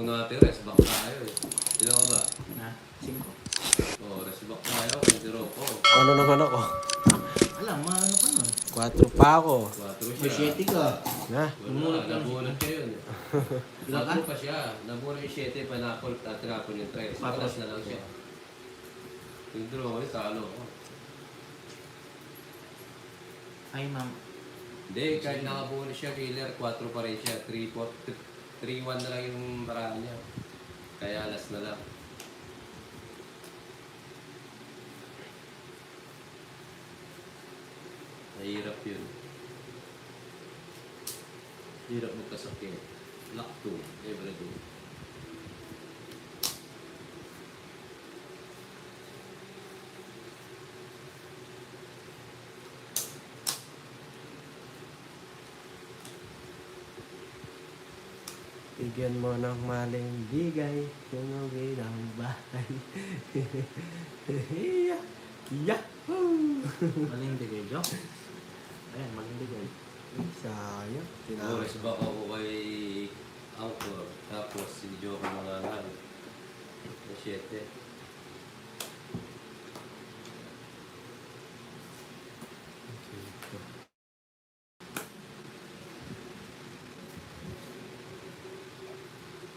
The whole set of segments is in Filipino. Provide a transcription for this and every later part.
Kung natin rest back tayo eh. Ilan ka ba? Na, 5. Oo, rest back tayo. 0 ko. Ano naman ako? Alam, ano ka nun? 4 pa ako. 4 May siya. 7 ka. Na? Wala, nabunod kayo yun. Ilan ka? 4 pa siya. Nabunod yung 7, panapol at tinapon yung 3. Tapos? Palas na lang siya. Yung draw ko, talo ko. Ay, ma'am. Hindi, kahit nakabunod siya, killer, 4 pa rin siya. 3-1 na lang yung paraan niya. Kaya last na lang. Mahirap yun. Hirap magkasakit. Lock 2, every 2. Bigyan mo ng maling bigay, tumuwi ng bahay. Yahoo! Maling bigay, Jo. Ayan, maling bigay. Sayang. Oras ba ako kay Angkor, tapos si Joko mangangal. Na 7.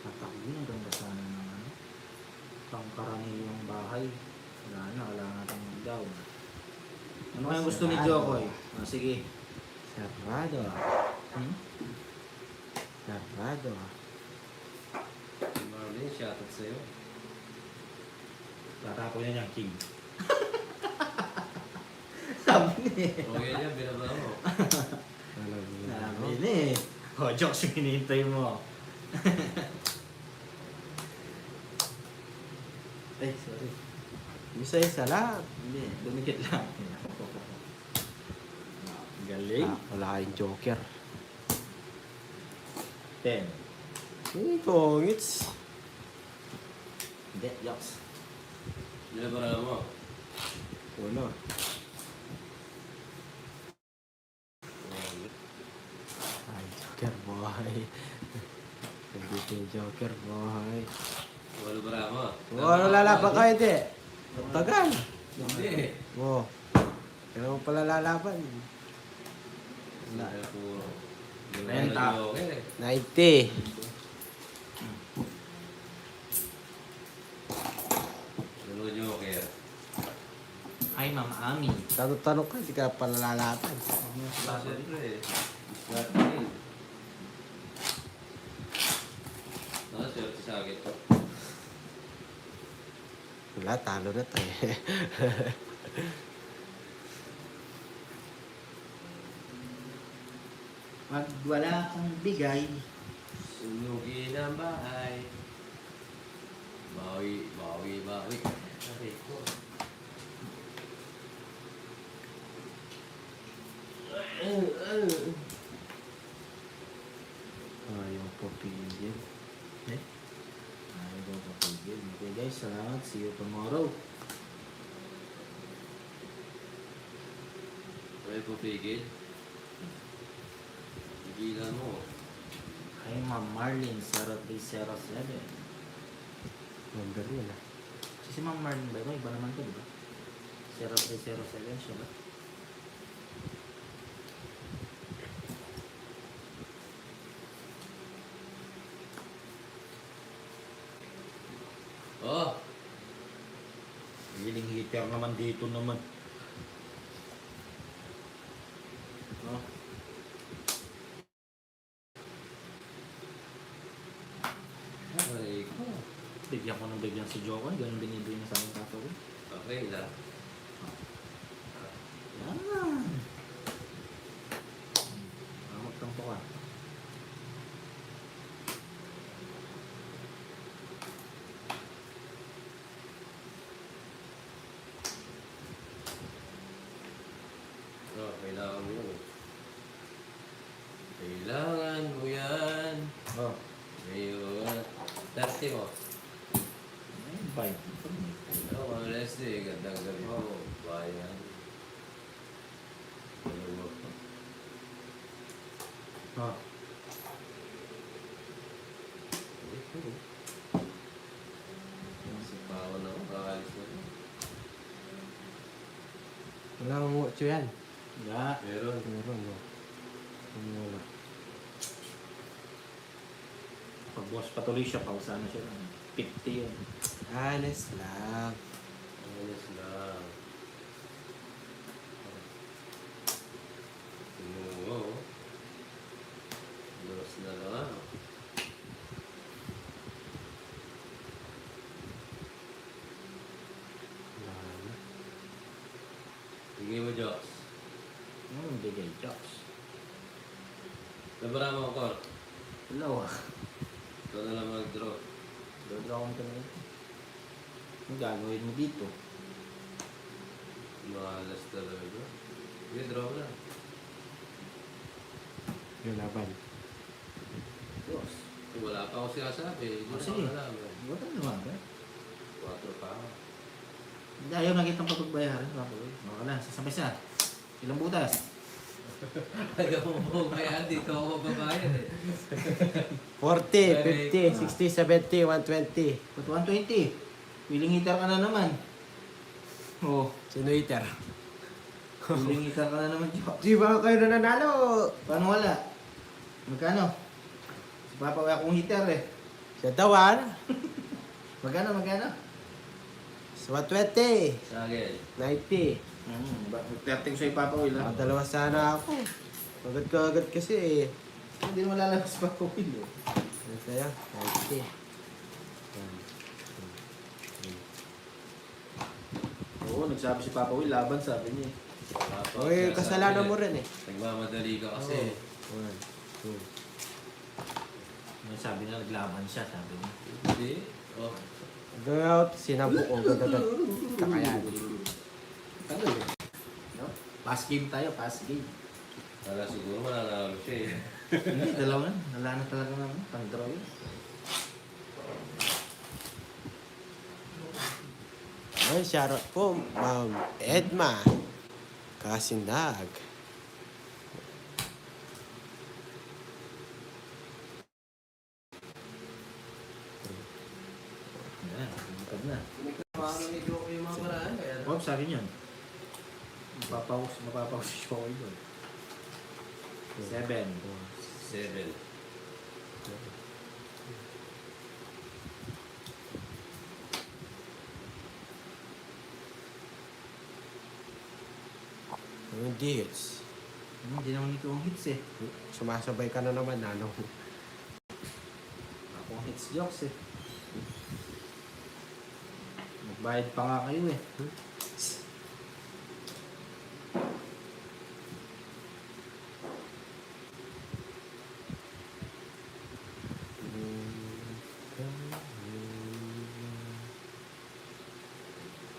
Tatakbin, ang ganda sana ng ano. Pangkaraniwang bahay. Wala natin mag-down. Ano kaya gusto ni Jokoy? Ah, sige. Sarado. Hmm? Sarado. Si Marlene, shoutout sa'yo. Tatako niya niyang king. Sabi niya eh. Okay yan, binaba mo. Alam mo na, Sabi no? niya eh. O, jokes yung hinihintay mo. Ay, sorry. Isa-isa lang. Hindi, dumikit lang. Galing. Wala kayong joker. 10. Pongits. Hindi, jokes. Binaba mo. Uno. Ay, joker boy. Nandito yung joker boy. Wala ba mo? Ano lalaban kayo, di? Tagal. Hindi. Oo. Kaya mo pala lalaban. Wala. Puro. 30. 90. Ano Joker? Ay, Ma'am Ami. Tanong ka, hindi ka pala lalaban. Siyempre. Swerte din. Swerte sa akin to. Wala, talo na tayo. Pag wala kang bigay, Sunugin ang bahay. Bawi, bawi, bawi. Aray ko. Ayaw po pigil. ay, go kapagil. Okay guys, salamat. See you tomorrow. Ay, pupigil. Pigilan mo. Ay, Ma'am Marlene, 0307. Number yun ah. Si Ma'am Marlene ba? Iba naman to, di ba? 0307 siya ba? Oh! Hiling hitter naman dito naman. Oh. Aray ko. Bigyan ko ng bigyan si Jokoy. Ganun binibigyan niya sa akin kato ko. Okay lang. Yan. Magtampo ka. Oh, kailangan mo yun. Kailangan mo yan. Oh. Ngayon. 30 mo. Ayun, 5. Ano, mga Leslie, gandang gabi mo. Bayan. Dalawa pa. Oh. Ito. ayos na to. Wala akong mucho yan. Yeah. Meron. Meron, no? Wala. Pag bukas patuloy siya, pausa na siya. 50 yun. Honest lang. Ayos lang. Oo. Dos na lang. Wala na. Bigay mo, Joks. Bigay jokes. Labara mo ako. Dalawa. Ito na lang mag-draw. Dodraw ko na yun. Ang gagawin mo dito? Malas talaga. Sige, draw na. Yung laban. Dos. Wala pa ako sinasabi. Hindi Oh, na sige. ako alam. Iba ka naman ba? 4 pa ako. Hindi, ayaw nakitang papagbayaran. Baka na, sasabay siya. Ilang butas? Ayaw mo po kaya dito ako babayan eh. 40, 50, 60, 70, 120. Ba't 120? Willing hitter ka na naman. Oo. Sino hitter? Willing hitter ka na naman, Joe. Di ba kayo na nanalo? Paano wala? Magkano? Si Papa wala akong hitter eh. Sa tawan? Magkano? Sa 120. Sa akin. 90. Magtating sa'yo Papa Will ha? Dalawa sana ako. Agad ka agad kasi eh. Hindi mo lalabas si Papa Will eh. Ano sa'yo? 90. Oo, nagsabi si Papa Will, laban sabi niya eh. Wala pa ako Uy, sinasabi kasalanan eh. mo rin eh. Nagmamadali ka kasi. 1, 2. Sabi niya, naglaban siya, sabi niya. Hindi. Oh. Go out, sinabok ko gagagad. Kakayan. Tagal eh. No? Pass game tayo, pass game. Kala siguro mananalo siya eh. Hindi, dalawa na. Wala na talaga naman. Pang-draw yun. Ay, shoutout po, Ma'am Edma. Kasindag. Yan, bumukad na. Paano ni Joko yung mga paraan kaya? Huwag sa akin yan. Mapapaus si Shokoy doon. 7. 7. Hindi hits. Hindi naman ito ang hits eh. Sumasabay ka na naman, ano? Ako ang hits jokes eh. Nagbayad pa nga kayo eh.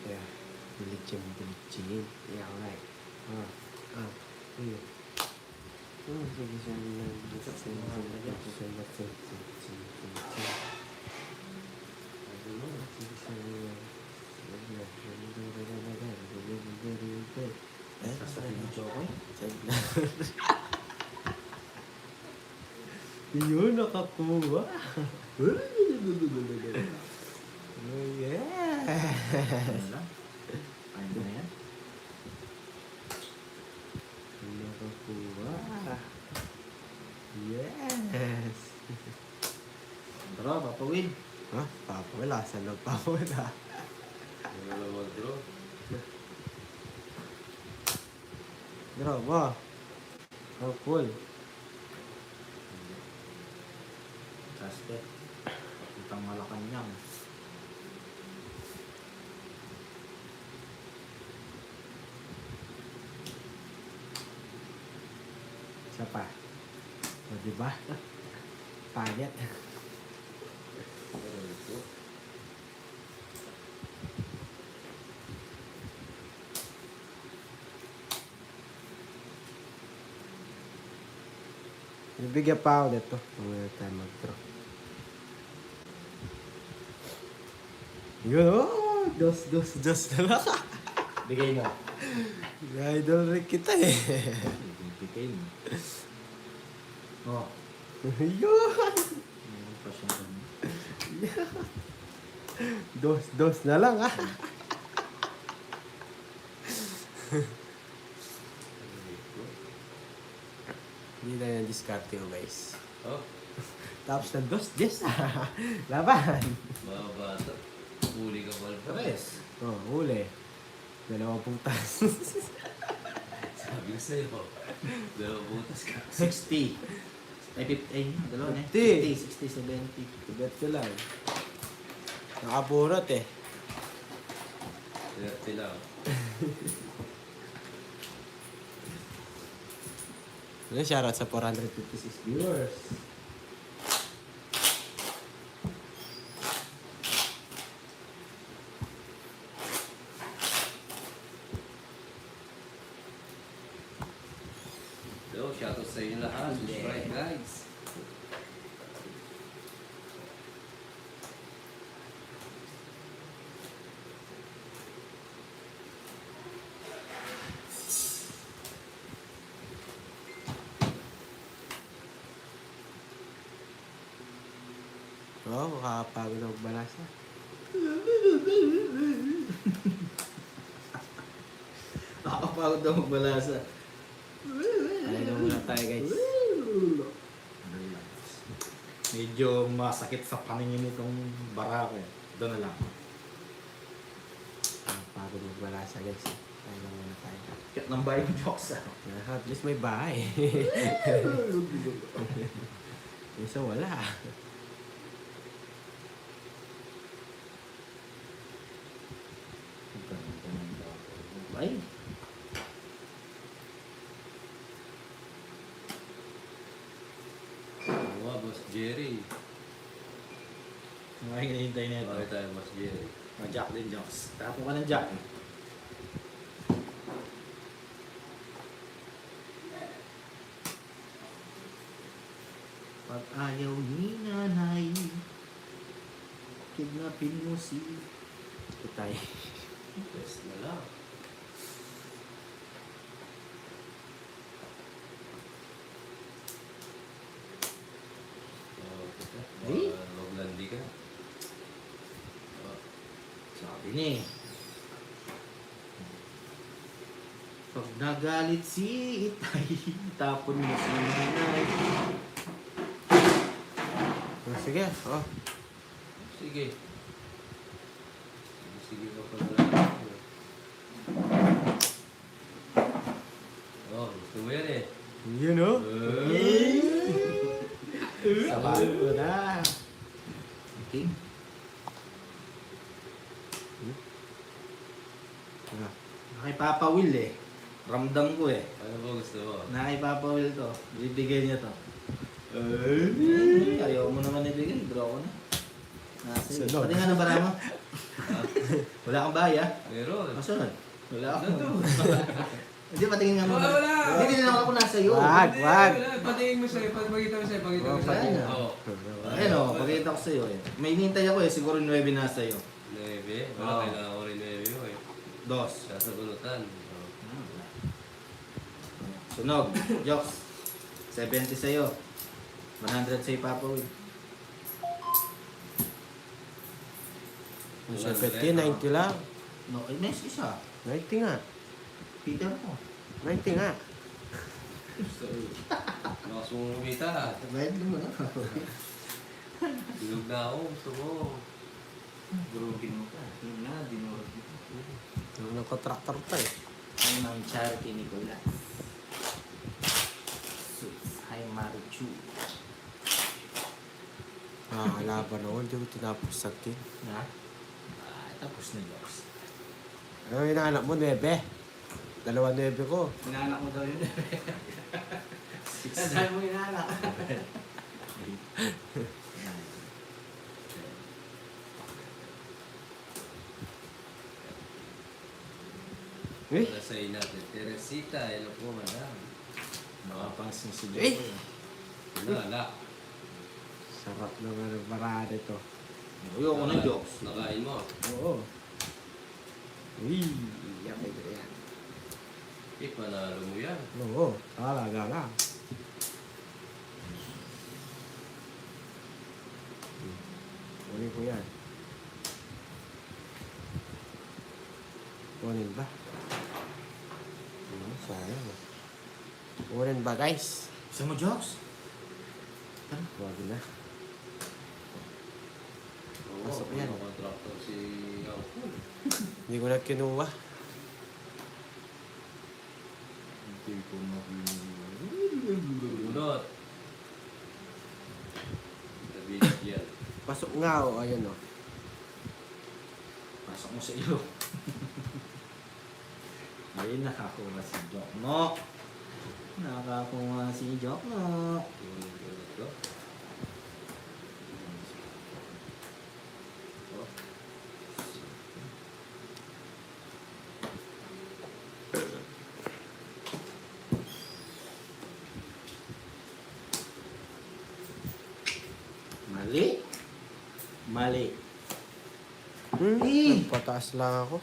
Yeah. Bilichin. Yeah, alright. Iya. Sasabihin mo Jokoy. Yun, nakakuha. Oh, yeah. Ano lang? Ayun na yan. Nakakuha. Yes. Draw, Papa Will. Ha? Papa, wala. Saan nagpapawala? Ano na mag-draw? Draw mo. Oh, cool. Saste. Itang Malacanang. Isa pa. O, diba? Payat. Ano ito? Bibigyan pa ako nito. Mamaya tayo mag-draw. Yun, oh! Dos na lang. Bigay mo. Idol rin kita eh. Bigay mo. Oh. Yun! Meron pa siyang ganun. Dos na lang ah. Hindi na yung diskarte ko guys. Oh, Tapos ng 2-10 laban. mga bata. Huli ka pala. Pares. Oh, huli. 20 tas. Sabi ko sa'yo. Dalawang butas ka. 60. Ay, 50. Ay, dalawa na. 50. 50, 60, 70. Tigat ko lang. Nakapurot eh. Sila. Shoutout sa 456 viewers. So, shoutout sa inyo lahat. Subscribe guys. Oo, makakapagod ako balasa. Nakakapagod daw magbalasa. Ayun na muna tayo guys. Medyo masakit sa paningin itong barako. Doon na lang. Nakakapagod magbalasa guys. Ayun na muna tayo. Kaya nang bayo yung jokes At least may bahay. Isa wala. Ay. Mga Boss Jerry. Ngayon hinihintay na ito. Bakit tayo Boss Jerry? Jack din jokes. Tapo ka ng Jack. Pag ayaw ni nanay, kidnapin mo si Tutay. Best na lang. Oh, kita. Eh? Maglandi ka. Oh, Sabi ni. Pag nagalit si Itay, tapon mo si nanay. Oh, sige. Oh. sige. Sige ka pala. Oh, gusto mo yan eh. Yun oh. Sabahan ko na. Okay. Ah. Kay Papa Will eh. Ramdam ko eh. Ano ba gusto mo? Na kay Papa Will to. Bibigay niya to. Ayaw mo naman ibigay. Draw ko na. Nasa Sunod. pati nga na bara mo. Wala kang baya. Meron. Masunod. Wala Ano akong. to? Hindi, patingin nga mo. Wala, wala. Hindi din ako nasa iyo. Wag, wag. Patingin mo sa'yo. Pagpagita mo sa'yo. Pagkita mo Oh, sa'yo. patingin. Oo. Ayun o, pagkita ko sa'yo eh. May hinintay ako eh. Siguro 9 nasa iyo. 9. Wala, Oo. kailangan ko rin 9 mo eh. 2. Sasabunutan. Sunog. Jokes. 70 sa'yo. 100 sa'yo, Papa Will. Yung 70, 90 lang. No, ay, nice isa. 90 nga. Peter ko. 90 nga. Lakas mong umita. Bayad mo na. Tulog na ako. Gusto mo. Durugin mo ka. Yun na, dinurugin mo. Yung nagko-tractor to eh. Hi, Ma'am Charity Nicolas. Hi, Marichu. Laban ako, hindi ko tinapos sa akin. Na? Tapos na jokes. Ano yung anak mo, 9? 2 9 ko. Inaanak mo daw yun. Saan mo inanak? Eh? Nasayin natin. Teresita. Hello po, madam. Nakapansin si Eh! Jokes. Wala. Sarap naman ang barada to. Ayoko na jokes. Nakain mo. Oo. Uy, yakin na yan. Eh, panalo mo yan. Oo, talaga lang. Kunin ko yan. Kunin ba? Sayang. Kunin ba guys? Gusto mo, Jokes? Huwag na. Oo, Pasok yan. contractor si Alcon. Hindi ko na kinuha. Hindi ko Bunot. Nabilis yan. Pasok nga o. Ayun o. Pasok mo sa iyo. Ayun, nakakuha si Jok mo. Nakakuha si Jok mo. Yung bunot ko. Oh. Mali. Mali. Pataas lang ako.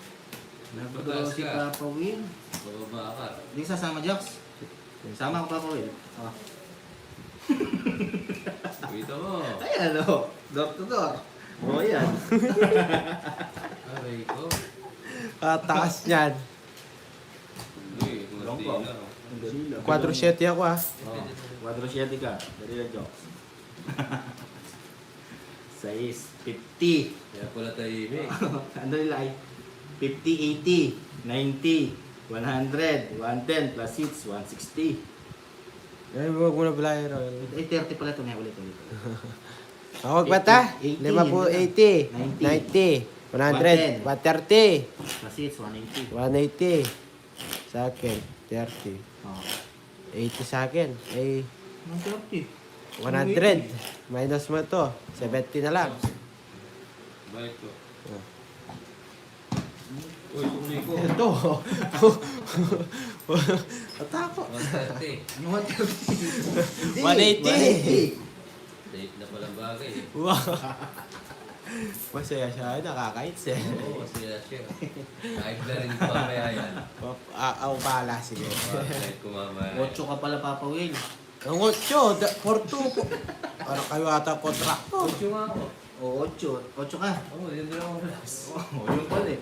Nagbago si Papa Will. Bababa ka. Hindi sasama, Jokes. Sama ko, Papa Will. Oh. Kita mo. Ay, ano? Door to door. O, yan. Aray ko. Pataas yan. Uy, Long kunti ko. na. 4-7 ako ah. Oh, 4-7 ka. Dali lang, Jokes. 6-50. Kaya pala tahimik. Ano nila ay 50, 80, 90, 100, 110 plus 6, 160. Ay, huwag mo na blayero. Ay, 30 pala ito. Ulit. Huwag ba ta? 80, 5 po, 80, 90, 100, 130, Plus 6, 180. 180. Sa akin, 30. Oh. 80 sa akin. Ay, 130. 100. Minus mo to. 70 na lang. Balik ko. Oh. Uy, uli ko. Ito. Atako. 130. Ano 130? 180. Date na palang bagay eh. Wow. Masaya siya. Nakakaits eh. Oo, siya siya. Kahit na rin mamaya yan. Ako pala. Sige. Kahit ko mamaya. 8 ka pala, Papa Will. Ang 8. 4-2 po. Parang kayo ata kontrakto. Coach nga ako. O, 8. 8 ka. Oo, yun din ako last. Oh, yung pala eh.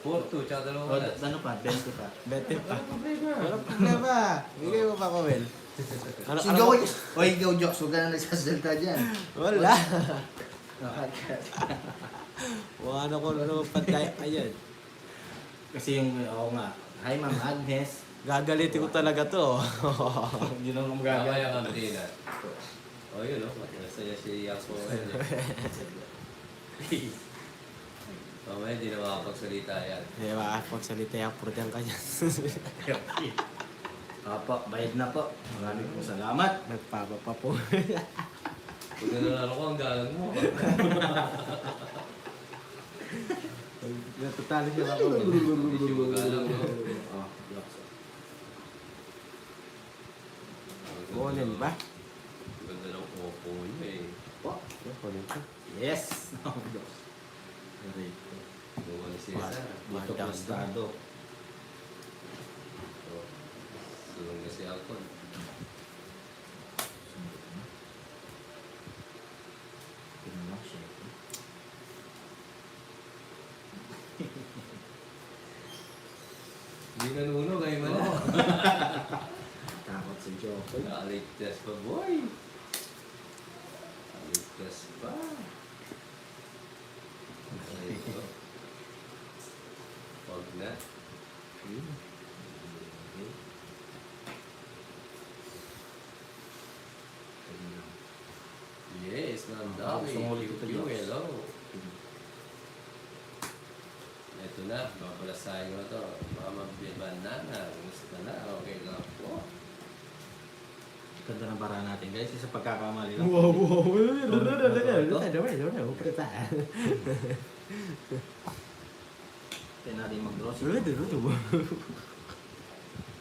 4-2, tsaka O, dalawang last. ano pa? 20 pa. Bete pa. Walang problema. Walang problema. Bigay mo pa ko, Will. Ano, Si Joey. Oy, ikaw, Jokes. Huwag ka na nagsasalita dyan. Wala. Oh, Ano ko patay. Ayun. Kasi yung, oo nga. Hi, Ma'am Agnes. Gagalitin ko talaga to. Yun ang Mamaya kami na. O yun o, masaya si Yaso. Mamaya hindi na makapagsalita yan. Di ba? Pagsalita yung purutang kanya. Apo, bayad na po. Maraming po salamat. Nagpapa pa po. Kung nanalo ko, ang galang mo. Natutalo siya ako. Medyo magalang mo. Oh, Jokes. Kunin ba? Ganda ng opo niya eh. Po. Kunin ko. Yes. Oh, Jokes. Very good. Buwan ni Cesar. Dito plastado. So, sulong na si Alcon. Tinanong siya. Hindi nanuno kayo man na. Takot si Jokoy. Nakaligtas pa boy. Nakaligtas pa. Ay, ito. Huwag na. Yes, ma'am Dami. Sumulit ito, Joks. Hello. Ito na, babalasahin ko na to. Mga banana. Gusto na. Okay lang po. Ganda ng bara natin guys. Isa pagkakamali lang. Wow, wow. Kaya natin mag-draw.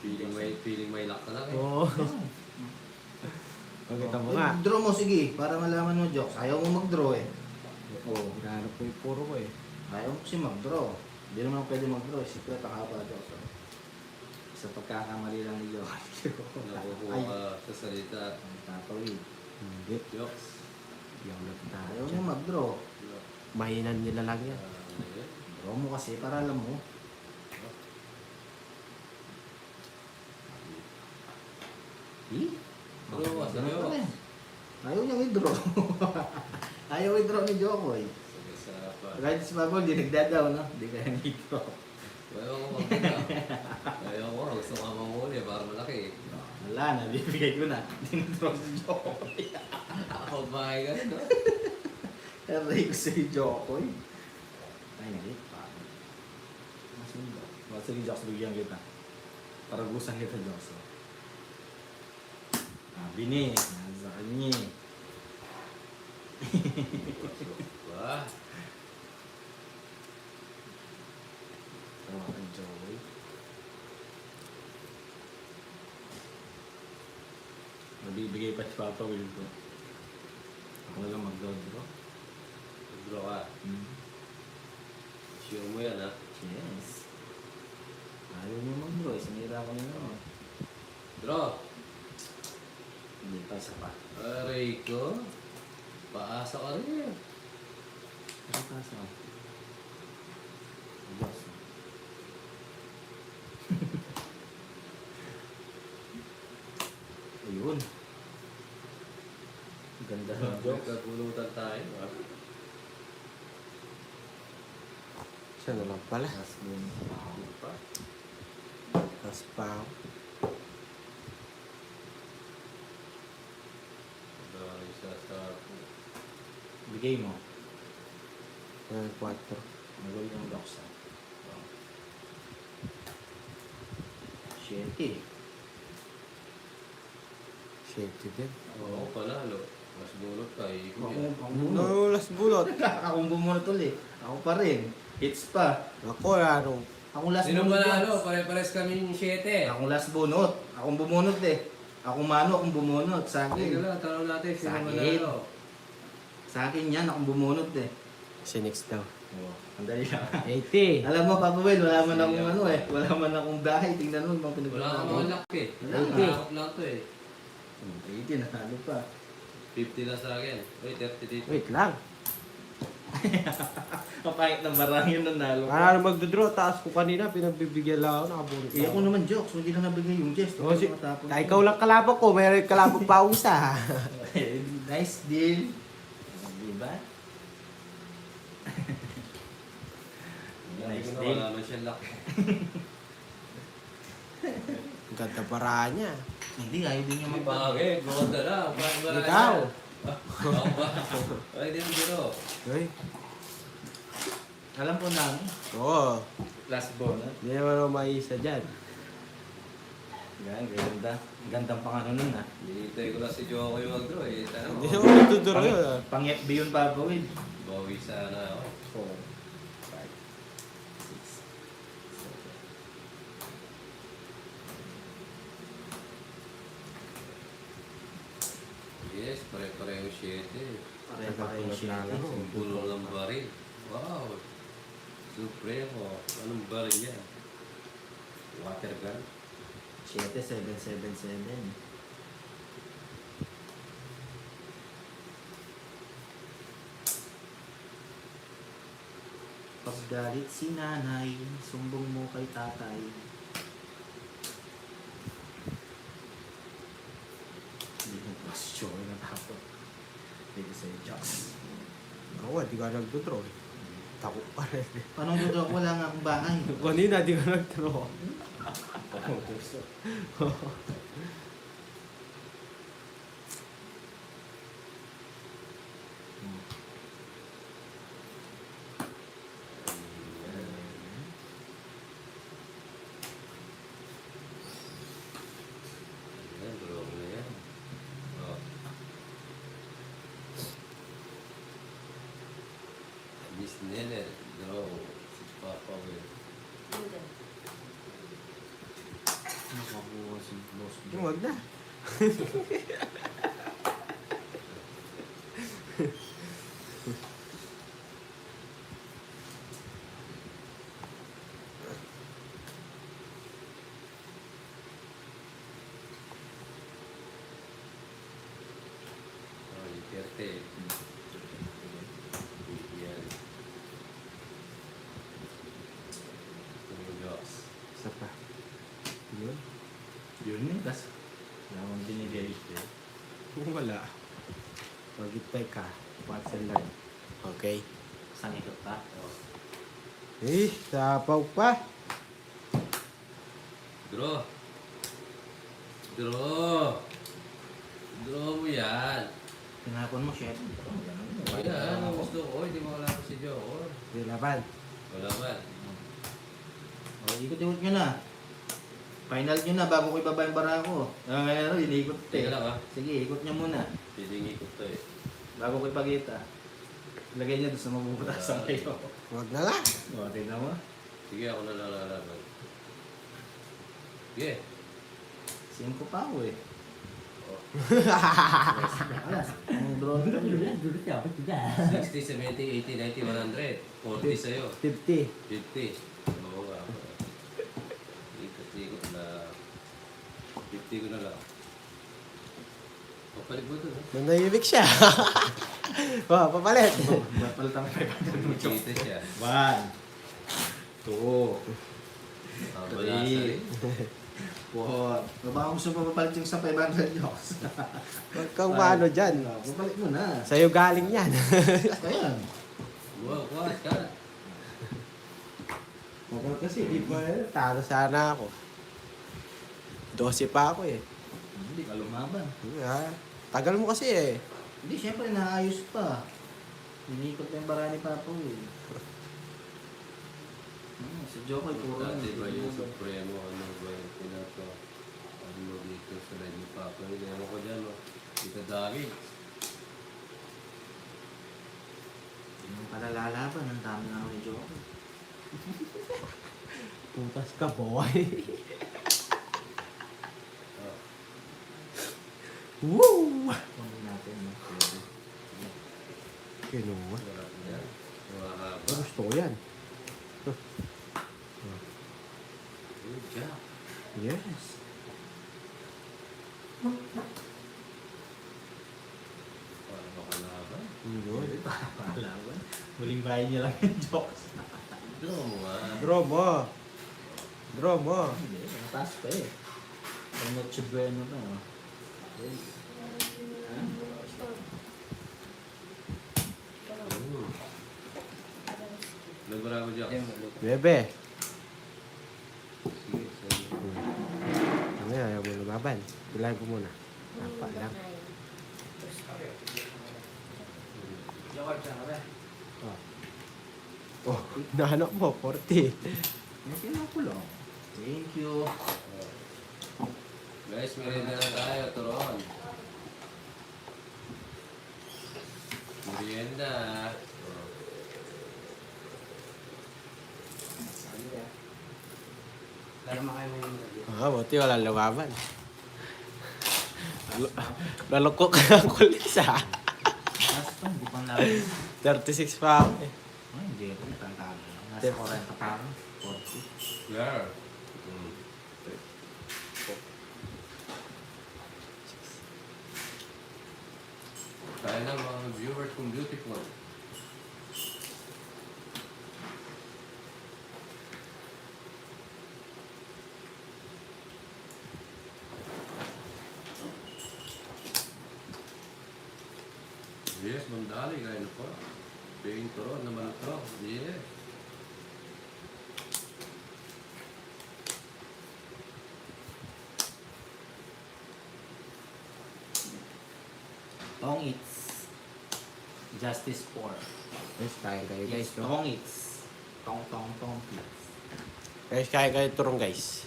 Feeling may luck ka lang eh. Oo. Pagkita mo nga. Draw mo, sige. Para malaman mo, Jokes. Ayaw mo mag-draw eh. Oo. Hinahanap ko yung puro ko eh. Ayaw mo kasi mag-draw. Hindi naman ako pwede mag-draw. Secret ang haba, Jokes. Isa pagkakamali lang ni Jokes. Nakukuha ka sa salita. Ang tatawid. Hindi. Jokes. Hindi ako nagtatayo. Ayaw mo mag-draw. Mahinan nila lang yan. Draw mo kasi para alam mo. Eh? Pero, Ganun seryo. pa rin. Ayaw niya withdraw. Ayaw withdraw ni Jokoy. Sige sa pa. Kahit si Pablo, di nagdadaw, no? Di kaya withdraw. Ayaw ko magkita. Ayaw ko. Gusto ka mamuli para malaki. Wala na, bibigay ko na. Dindraw si Jokoy. Ako bahay ka rin, no? Aray ko si Jokoy. Ay, hindi. Masundo. Sige, Jokes, bigyan kita. Paragusan kita, Jokes. Bini. Nasa kanya. Wah. Tawa kang Jokoy. Mabibigay pa si Papa Will ko. Ako na lang mag-draw. Draw ka. Sure mo yan, ha? Yes. Ayaw niyo mag-draw. Sinira ko na naman. Draw. Hindi pa sa pa. Aray ko. Paasa ka rin. Ano pa sa? Diyos. Ayun. Ganda ng jokes. Nagkagulutan tayo, ha? Siya na lang pala. Last one. Pa. Tapos pa ako. Dahil sa Bigay mo. 4. Nagawin yung box. 7. 7 din. Oo, panalo. Mas bunot ka, ikot Ako, yan. ako bunot. No, last bulot. Akong bumunot ulit. Ako pa rin. Hits pa. Ako, ano. Akong last Sino bunot. manalo? Pare-pares kami 7. Akong last bunot. Akong bumunot eh. Akong mano, akong bumunot. Sa Sige akin. lang, tanong natin sino Sakit. manalo. Sa akin yan, akong bumunot eh. Si next daw. Oo. Ang dali lang. 80. Alam mo, Papa Will, wala man akong Sige, ano ako. eh. Wala man akong bahay. Tingnan mo, mga Wala kang pinagkakaroon. mga luck eh. Wala. Nakakot lang to eh. 80, nanalo pa. 50 na sa akin. Uy, 30 dito. Wait lang. Kapahit ng barang yun, nanalo pa. Ano magdodraw, taas ko kanina, pinagbibigyan lang ako, nakabunot Eh, ako naman jokes, hindi lang nabigay yung Jess. Oh, si, ikaw lang kalabang ko, mayroon kalabang pa ako isa. Nice deal. Diba? Hindi Nice ko na deal. wala man siya luck. Ang ganda para niya. Hindi, ayaw din niya Hindi magbago. bagay, goda na. Ikaw. Ako ba? Ay, di mo biro. Uy, Alam po namin. oo. Last bonus. Hindi naman ako maisa dyan. Yan, ganda. Gandang pangano nun ha. Hinihintay ko lang si Joko yung mag-draw eh. Tanong Hindi mo. naman magdodraw yun. ah. Pang FB yun pa po eh. Bawi sana ako. 4, 5, 6, 7. Yes, pare-pareho 7. Pare-pareho siya. Ang puno ng baril. Wow. Supremo. Anong baril yan? Water gun? 7, 7, 7, 7. Paggalit si nanay, sumbong mo kay tatay. Hindi mo question na tapos. Dito sa jokes. Ako, di ka nagdodraw. eh. Tako pa rin. Anong dito? Wala nga akong bahay. Kanina, di ka nagdraw. Yan, draw mo na yan. Oh. Miss Nene, draw. Si Papa Will. Nakakuha si Boss Yung wag na. Oh, Duterte. Yan. Yung Joks. Isa pa. Yun. Yun eh, tas. Wala akong binigay. Teka, what's in learn? Okay. Isang ikot pa. Eh, sapaw pa. Draw. Draw. Draw mo yan. Tinapon mo, chef. Ayan, ang gusto ko. Hindi mo kailangan si Joe. Di laban. Wala man. Ikot-ikot nyo na. Final nyo na bago ko ibaba yung bara ko. Ngayon, iniikot Teka lang ha. Sige, ikot nyo muna. Pwedeng ikot to eh. Bago ko ipagita. Lagay niya doon sa mabubutasan kayo. Huwag na lang. O, tingnan mo. Sige, ako na lalaban. Sige. 5 pa ako eh. Oh. Alas, ang drone ko yun. 60, 70, 80, 90, 100. 40 sa'yo. 50. 50. Oo nga. Ikot-ikot na. 50 ko na lang. Papalit mo doon. Nanahimik siya. Oh, papalit. Palitan 500 mo, Chok. Kita siya. 1, 2, Ang balasa rin. 4. Baka gusto mo papalit yung sa 500 nyo. Huwag kang maano dyan. Papalit mo na. Sa'yo galing yan. Ayan. Wow, what? Cut. Huwag kasi, di ba? Talo sana ako. 12 pa ako eh. Hindi ka lumaban. Ah, tagal mo kasi eh. Hindi, syempre naayos pa. Inikot na yung bara ni Papo eh. Si Jokoy puro Dati ba yung Supremo, ano ba yung pinato? Ano mo dito sa red ni Papa? Hindi naman ko dyan, no? Dito David. Yung pala lalaban, ang dami na ako ni Jokoy. Putas ka, boy. Oh. Woo! Kunin natin, no? Kinuha. Sarap yan. Mahaba. Gusto ko yan. Good job. Yes. Para makalaban. Yun. Palaban. Muling bahay niya lang yung jokes. Draw mo nga. Draw mo. Draw mo. Hindi, mataas pa eh. Ang Noche Buena pa, no? Yes. Nagbara ko dyan. Bebe. Sige, sige. Ano yan, ayaw mo lumaban. Bilay ko muna. Napa lang. Jokoy, siya ka ba? Oh, nahanap mo, 40. Nakilang ko lang. Thank you. Guys, merenda na tayo, turon. Merienda. Ah, buti wala lumaban. Lalukok ka ng kulis ah. Mas pa, hindi pang laban. 36 pa ako eh. Ay, hindi ako natantado. Nasa 40 pa ako. 40. Yeah. Kaya lang mga viewers kong beautiful. Yes, mandali kaya na po. Ping turon naman ito. Yes. Tong Eats. Justice for. Guys, kain kayo guys. Yes, No? Tong Eats. Tong Eats. Guys, kain kayo turong guys.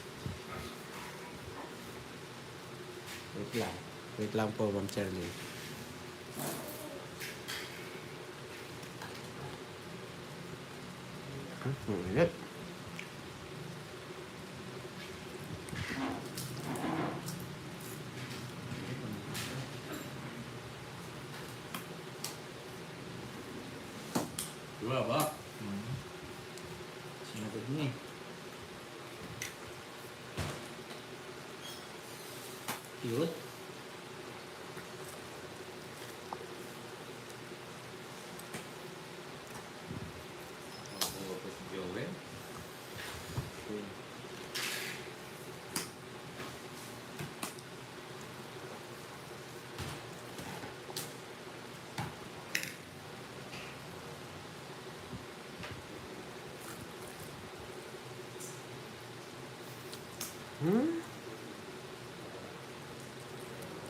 Wait lang. Wait lang po, Ma'am Charlene. Init. Diba ba? Sinagod mo eh. Cute. Ako po si Joel.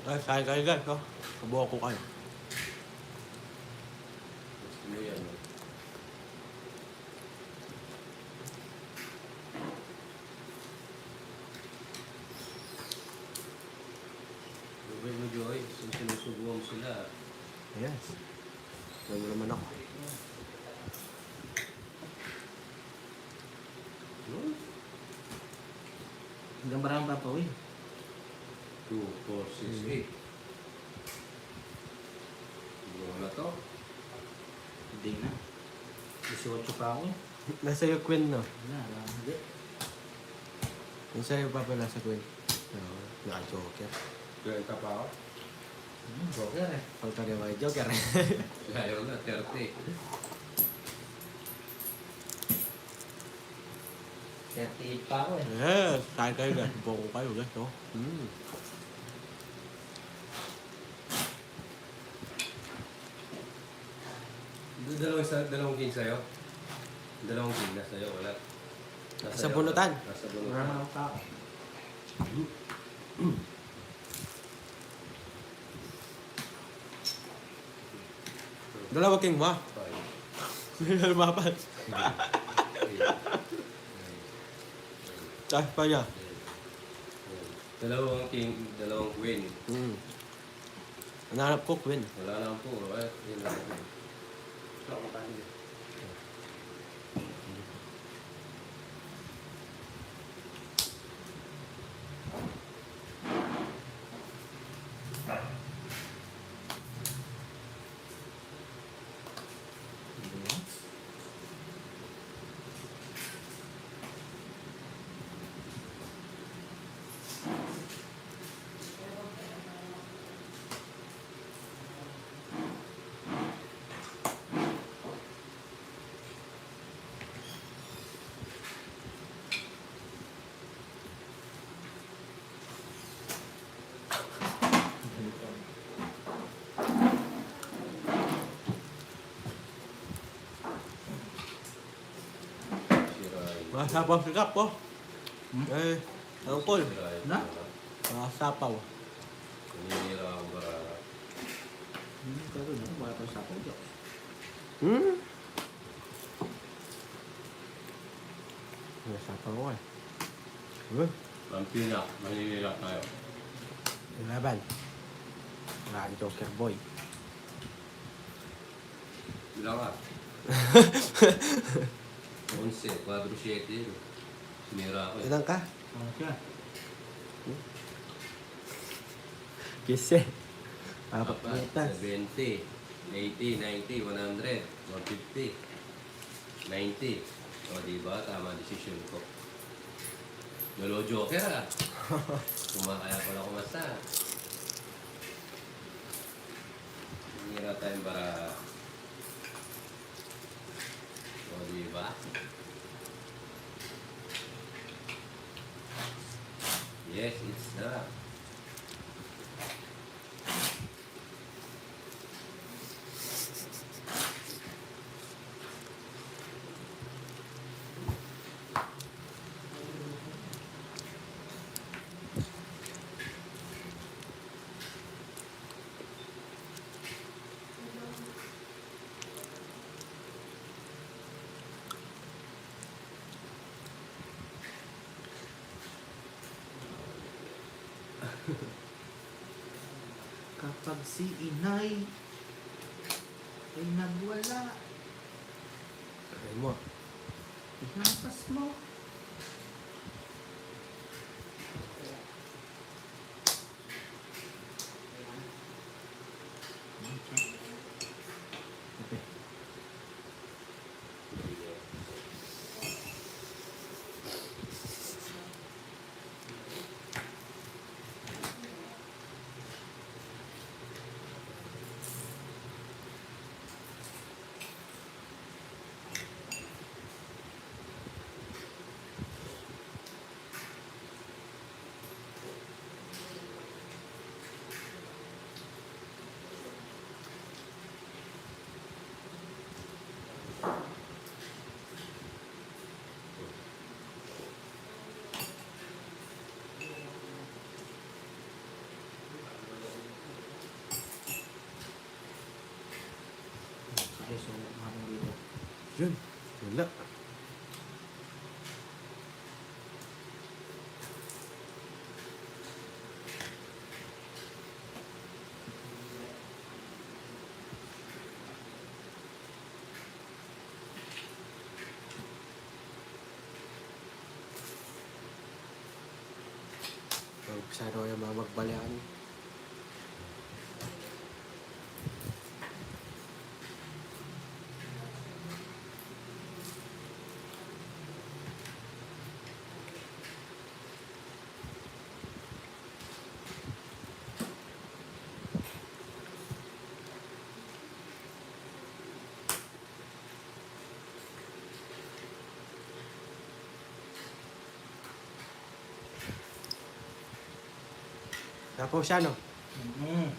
Guys, kain guys, oh. Kabuha ko kayo. Gusto mo yan, no? Sabi mo, Joy, sinusubuan mo sila. Yes. Alam mo naman ako. Hmm? Hanggang marami pa pa, 2, 4, 6, 8. Buo na to. Hindi na. 18 pa ako eh. Nasa iyo, Queen, no? Wala, hindi. Nasa iyo pa pala sa Queen. No, naka-joker. 20 pa ako. Joker eh. Pagkari mo kay joker. Ayaw na, 30. 38 pa ako eh. Yes, kain kayo guys. Kabuha ko kayo guys, oh. Dalawang king sa'yo? Dalawang king na sa'yo, wala. Sa bunutan. Nasa Marami bunutan. akong tao. Dalawa king mo, ah. Hindi na lumapat. Taas pa niya. Dalawang king, dalawang queen. Nanarap ko, Queen. Wala na ang puro, eh. Yun lang. Ito ako kanin. Masapaw si Kap, oh. Eh, ang cool. Na? Masapaw. Naninira ako barara. Pero na, wala pa sa ako. Masapaw ko eh. Good. Lampina, maninira tayo. Laban. Wala ang joker boy. Bilang ka. 11, 4, 7. Sinira ako eh. Ilan ka? Ano siya? Kise. Apat, Apat metas. 70, 80, 90, 100, 150, 90. O, diba? Tama decision ko. Lolo Joker ah. Kumakaya pala kumasa. Hingira tayong bara. O, diba? Yes, it's that. Kapag si inay ay nagwala, Ay mo. ihampas mo. Okay. Yun. Wala. Sana ko yung mga magbalian. Tapos siya, no? Mm.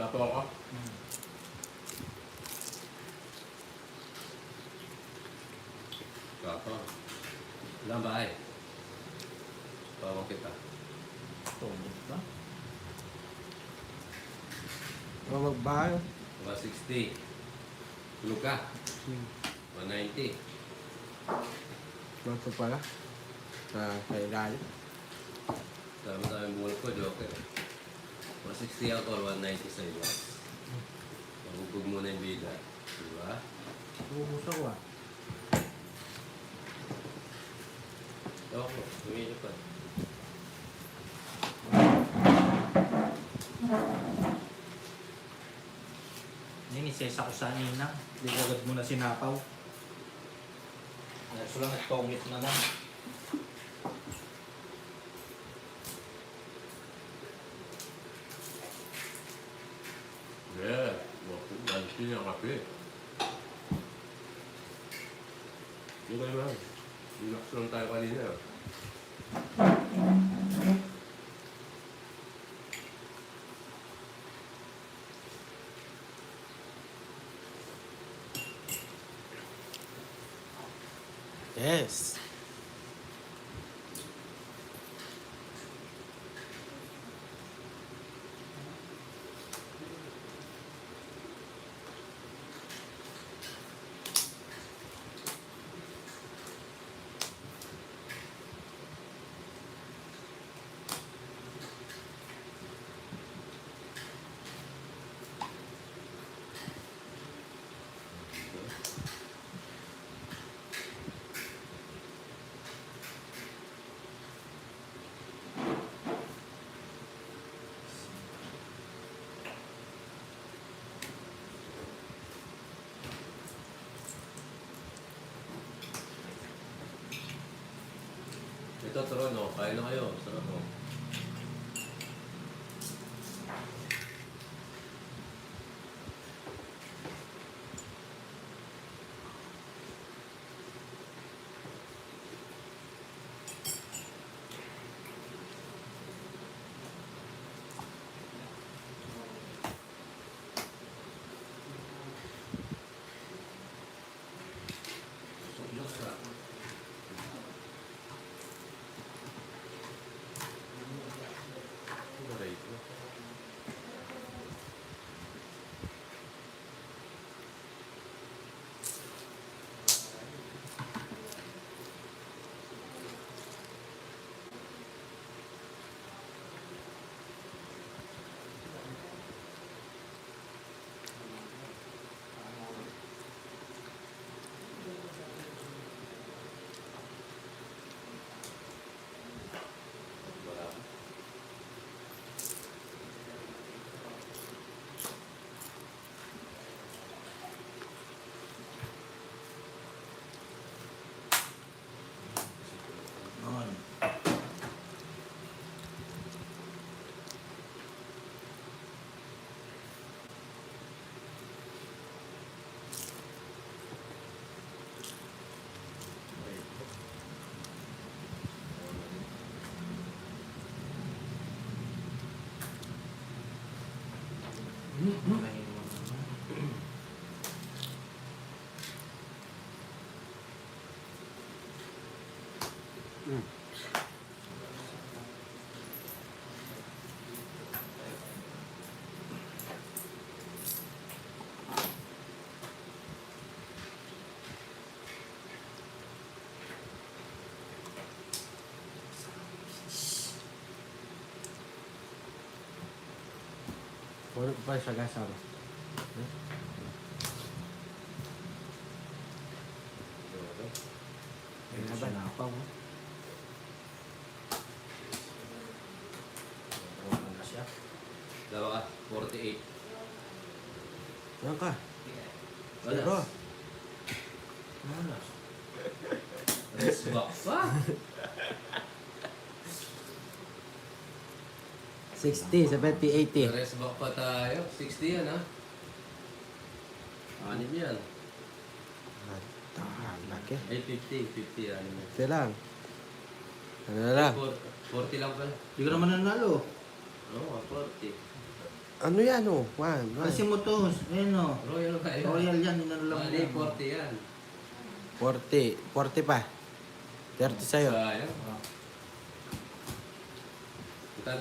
Tapo ako. Tapo. Ilang bahay? Tawag kita. Tungkol ba? Mga magbahay. 160. Tulog ka. 190. Ito pala. Sa ilalim. Tama tayong buwan ko, Joker. 160 ako, 190 sa iyo. Magbubog muna yung bida. Diba? Ubus ako ah. Oo, tumili pa. Ninisesa ko sa nina. Hindi ko agad muna sinapaw. Kaya lang nagtongit na lang. Yeah, ganti yung kape. Hindi kayo man. Relax lang tayo kanina. Yes. Ito, turon, no? Kain na kayo. Sarap, no? Naiwan naman. Puro pa siya gasama. Ayun na sinapaw. Tropa na siya. Dalawa ka, 48. Yan ka. Wala. Zero. Ano? Rest back pa. 60, 70, 80. Rest back pa tayo. 60 yan ha. Anim yan. Laki. Ay, 50. 50 anim yan. Ito lang. Ano na lang? 40 lang pala. Hindi ka naman nanalo. Oo, 40. Ano yan oh? One. Kasi mo to, ayun o. Royal ba yun? Royal yan, ninalo lang Mali, mo. 40 yan. 40. 40 pa. 30 sa'yo. Sayang. Itan